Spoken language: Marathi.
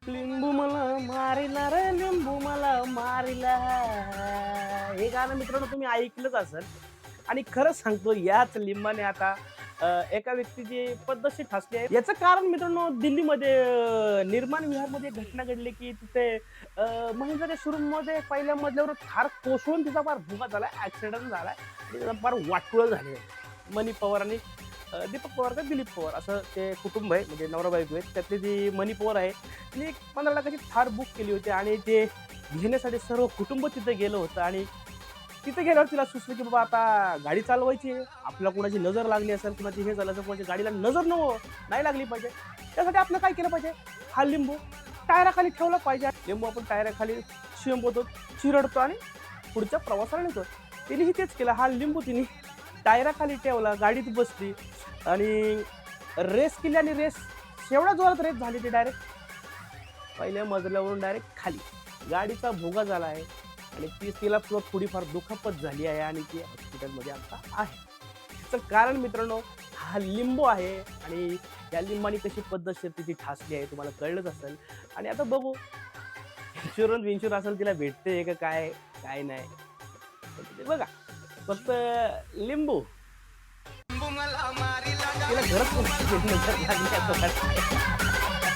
लिंबू मला मारिला रे, लिंबू मला मारिला. हे गाणं मित्रांनो तुम्ही ऐकलंच असेल. आणि खरंच सांगतो याच लिंबाने आता एका व्यक्तीची पद्धतशीर ठासली आहे. याचं कारण मित्रांनो दिल्लीमध्ये निर्माण विहारमध्ये एक घटना घडली की तिथे महिंद्राच्या शोरूममध्ये पहिल्या मजल्यावर थार कोसळून तिचा फार भुगा झालाय, ऍक्सिडेंट झालाय आणि तिचा फार वाटुळं झाले. मनी पवार आणि दीपक पवार का दिलीप पवार असं ते कुटुंब आहे, म्हणजे नवरा बायको आहेत. त्यातली जी मनी पवार आहे तिने एक 15 लाखाची थार बुक केली होती आणि ते घेण्यासाठी सर्व कुटुंब तिथे गेलं होतं. आणि तिथे गेल्यावर तिला सुचलं की बाबा आता गाडी चालवायची आहे, आपल्याला कोणाची नजर लागली असेल, कुणाची हे झालं असेल, कोणाची गाडीला नजर नाही लागली पाहिजे. त्यासाठी आपण काय केलं पाहिजे, हा लिंबू टायराखाली ठेवला पाहिजे. लिंबू आपण टायराखाली शिंपवतो, चिरडतो आणि पुढच्या प्रवासाला नेतो. तिनेही तेच केलं. हा लिंबू तिने टायराखाली ठेवला, गाडीत बसली आणि रेस केली. आणि रेस एवढ्या जोरात रेस झाली ती डायरेक्ट पहिल्या मजल्यावरून डायरेक्ट खाली. गाडीचा भोगा झाला आहे आणि तिला थोडीफार दुखापत झाली आहे आणि ती हॉस्पिटलमध्ये आता आहे. त्याचं कारण मित्रांनो हा लिंबू आहे. आणि या लिंबाने कशी पद्धतशीर तिची ठासली आहे तुम्हाला कळलंच असेल. आणि आता बघू इन्शुरन्स असेल तिला भेटते का काय काय नाही ते बघा. फक्त लिंबू तिला घरात लागली